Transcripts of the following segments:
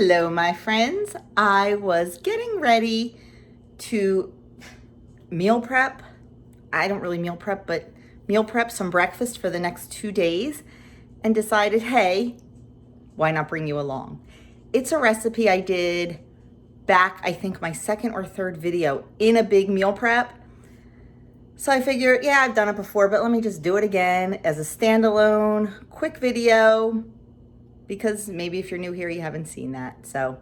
Hello, my friends. I was getting ready to meal prep. I don't really meal prep, but meal prep some breakfast for the next 2 days and decided, hey, why not bring you along? It's a recipe I did back, I think my second or third video in a big meal prep. So I figured, yeah, I've done it before, but let me just do it again as a standalone quick video, because maybe if you're new here, you haven't seen that. So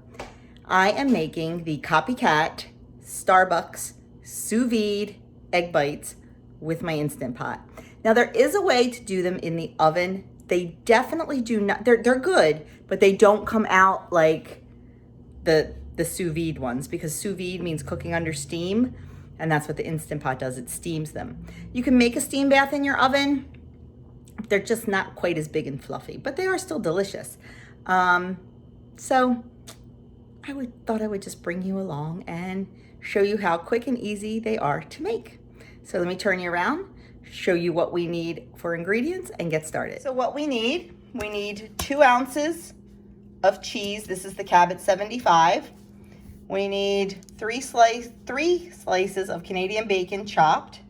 I am making the Copycat Starbucks Sous Vide Eggbites with my Instant Pot. Now there is a way to do them in the oven. They definitely do not, they're good, but they don't come out like the sous vide ones, because sous vide means cooking under steam, and that's what the Instant Pot does, it steams them. You can make a steam bath in your oven. They're just not quite as big and fluffy, but they are still delicious. So thought I would just bring you along and show you how quick and easy they are to make. So let me turn you around, show you what we need for ingredients, and get started. So what we need 2 ounces of cheese. This is the Cabot 75. We need 3 slices of Canadian bacon chopped.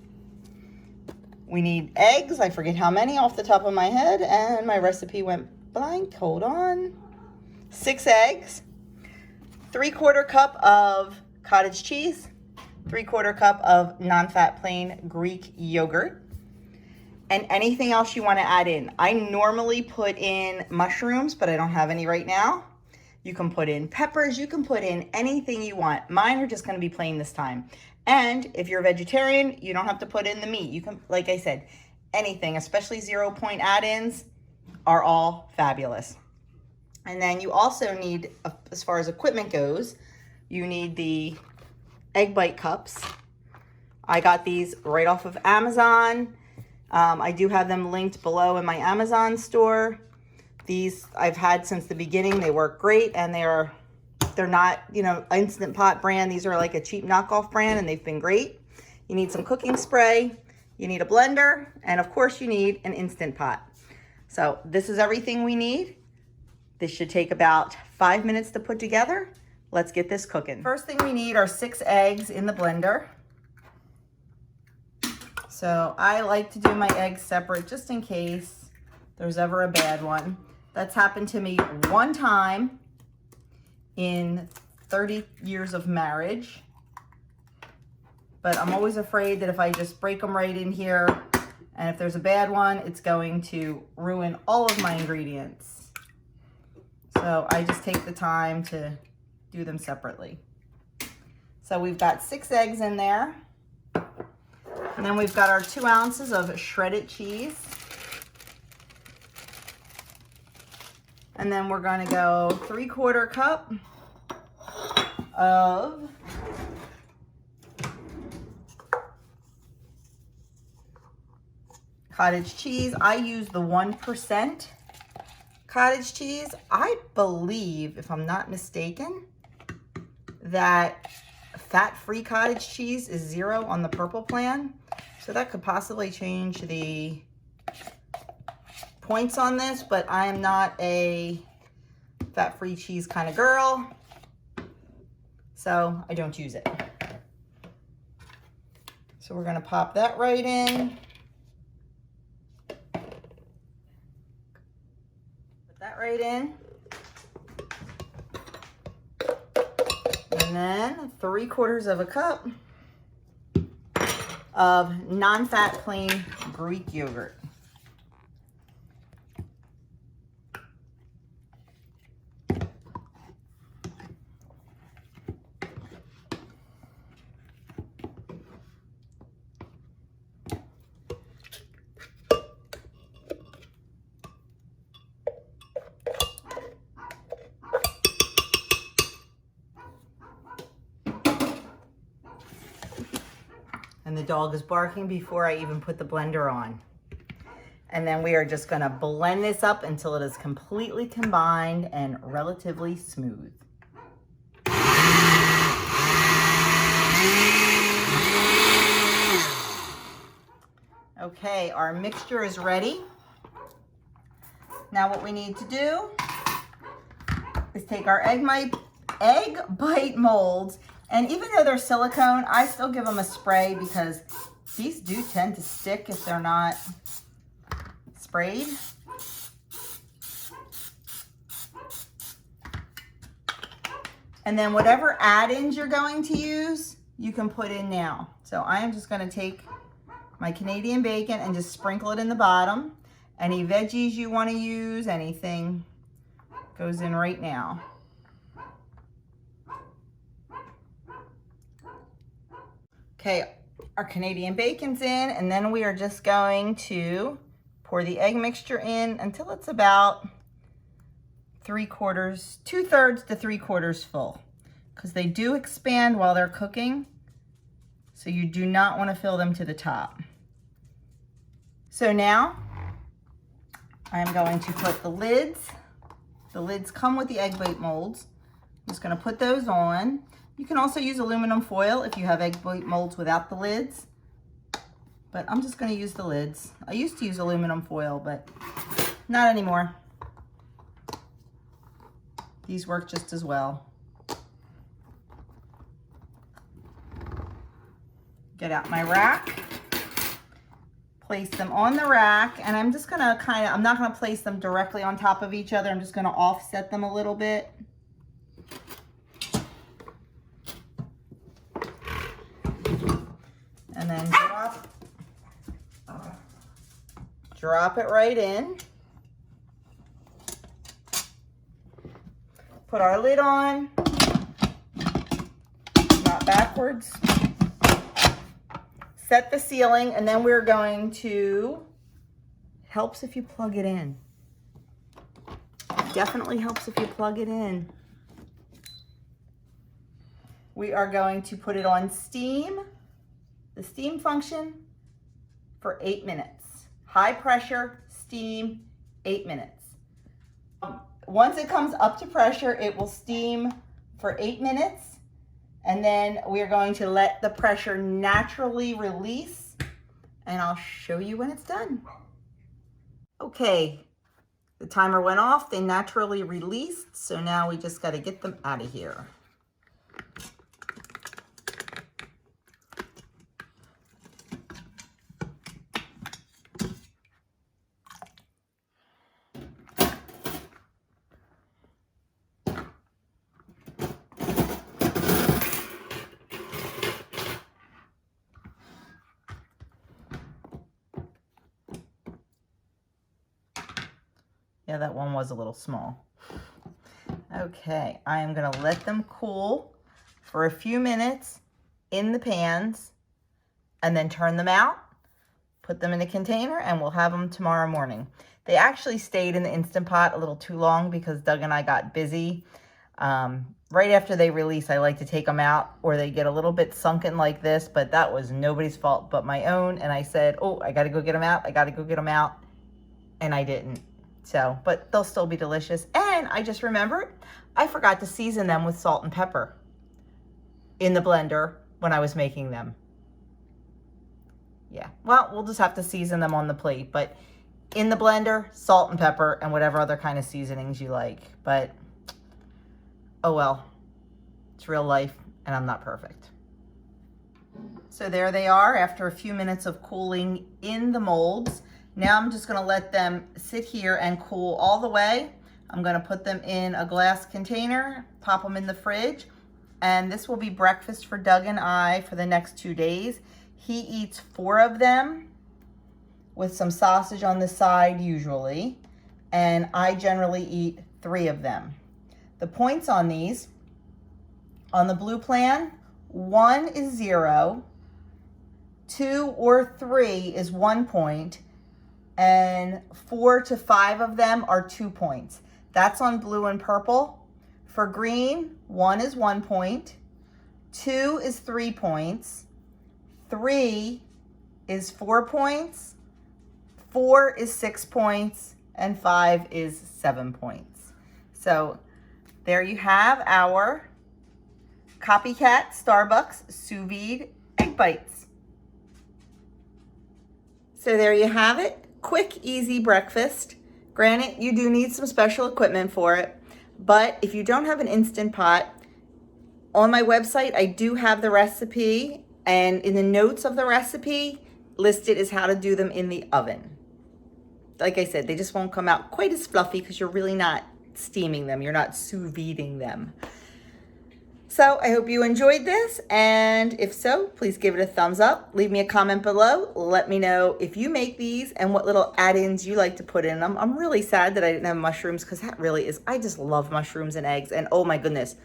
We need eggs. I forget how many off the top of my head, and my recipe went blank. Hold on. 6 eggs, 3/4 cup of cottage cheese, 3/4 cup of non-fat plain Greek yogurt, and anything else you want to add in. I normally put in mushrooms, but I don't have any right now. You can put in peppers. You can put in anything you want. Mine are just going to be plain this time. And if you're a vegetarian, you don't have to put in the meat. You can, like I said, anything, especially 0-point add-ins, are all fabulous. And then you also need, as far as equipment goes, you need the egg bite cups. I got these right off of Amazon. I do have them linked below in my Amazon store. These I've had since the beginning. They work great, and they're not, Instant Pot brand. These are like a cheap knockoff brand, and they've been great. You need some cooking spray, you need a blender, and of course you need an Instant Pot. So this is everything we need. This should take about 5 minutes to put together. Let's get this cooking. First thing we need are 6 eggs in the blender. So I like to do my eggs separate just in case there's ever a bad one. That's happened to me one time in 30 years of marriage, but I'm always afraid that if I just break them right in here, and if there's a bad one, it's going to ruin all of my ingredients. So I just take the time to do them separately. So we've got 6 eggs in there, and then we've got our 2 ounces of shredded cheese. And then we're going to go 3/4 cup of cottage cheese. I use the 1% cottage cheese. I believe, if I'm not mistaken, that fat-free cottage cheese is 0 on the purple plan. So that could possibly change the points on this, but I am not a fat-free cheese kind of girl, so I don't use it. So we're going to pop that right in. Put that right in. And then 3/4 cup of non-fat plain Greek yogurt. And the dog is barking before I even put the blender on. And then we are just going to blend this up until it is completely combined and relatively smooth. Okay, our mixture is ready. Now what we need to do is take our egg bite molds, and even though they're silicone, I still give them a spray because these do tend to stick if they're not sprayed. And then whatever add-ins you're going to use, you can put in now. So I am just going to take my Canadian bacon and just sprinkle it in the bottom. Any veggies you want to use, anything goes in right now. Okay, our Canadian bacon's in, and then we are just going to pour the egg mixture in until it's about 2/3 to 3/4 full, because they do expand while they're cooking, so you do not want to fill them to the top. So now I'm going to put the lids. The lids come with the egg bite molds. I'm just going to put those on. You can also use aluminum foil if you have egg bite molds without the lids, but I'm just going to use the lids. I used to use aluminum foil, but not anymore. These work just as well. Get out my rack, place them on the rack, and I'm just gonna I'm not gonna place them directly on top of each other. I'm just gonna offset them a little bit. And then drop it right in. Put our lid on, not backwards. Set the ceiling, and then we're going to, helps if you plug it in. Definitely helps if you plug it in. We are going to put it on steam, the steam function, for 8 minutes. High pressure, steam, 8 minutes. Once it comes up to pressure, it will steam for 8 minutes. And then we are going to let the pressure naturally release, and I'll show you when it's done. Okay, the timer went off, they naturally released, so now we just got to get them out of here. Yeah, that one was a little small. Okay, I am gonna let them cool for a few minutes in the pans and then turn them out, put them in a container, and we'll have them tomorrow morning. They actually stayed in the Instant Pot a little too long because Doug and I got busy. Right after they release, I like to take them out, or they get a little bit sunken like this, but that was nobody's fault but my own. And I said, oh, I gotta go get them out. I gotta go get them out. And I didn't. So, but they'll still be delicious. And I just remembered, I forgot to season them with salt and pepper in the blender when I was making them. Yeah, well, we'll just have to season them on the plate, but in the blender, salt and pepper and whatever other kind of seasonings you like. But, oh well, it's real life and I'm not perfect. So there they are after a few minutes of cooling in the molds. Now I'm just gonna let them sit here and cool all the way. I'm gonna put them in a glass container, pop them in the fridge, and this will be breakfast for Doug and I for the next 2 days. He eats 4 of them with some sausage on the side usually, and I generally eat 3 of them. The points on these, on the blue plan, 1 is 0, 2 or 3 is 1 point, and 4 to 5 of them are 2 points. That's on blue and purple. For green, 1 is 1 point, 2 is 3 points, 3 is 4 points, 4 is 6 points, and 5 is 7 points. So there you have our Copycat Starbucks Sous Vide Egg Bites. So there you have it. Quick, easy breakfast. Granted, you do need some special equipment for it, But if you don't have an Instant Pot, on my website, I do have the recipe, and in the notes of the recipe, listed is how to do them in the oven. Like I said, they just won't come out quite as fluffy because you're really not steaming them. You're not sous videing them. So I hope you enjoyed this, and if so, please give it a thumbs up. Leave me a comment below. Let me know if you make these and what little add-ins you like to put in them. I'm really sad that I didn't have mushrooms because that really is, I just love mushrooms and eggs. And oh my goodness,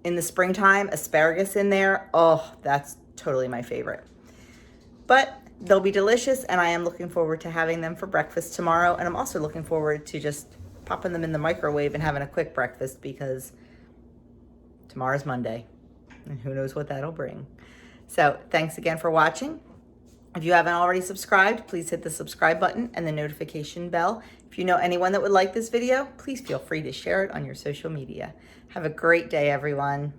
in the springtime, asparagus in there, oh, that's totally my favorite. But they'll be delicious, and I am looking forward to having them for breakfast tomorrow. And I'm also looking forward to just popping them in the microwave and having a quick breakfast because tomorrow's Monday, and who knows what that'll bring. So thanks again for watching. If you haven't already subscribed, please hit the subscribe button and the notification bell. If you know anyone that would like this video, please feel free to share it on your social media. Have a great day, everyone.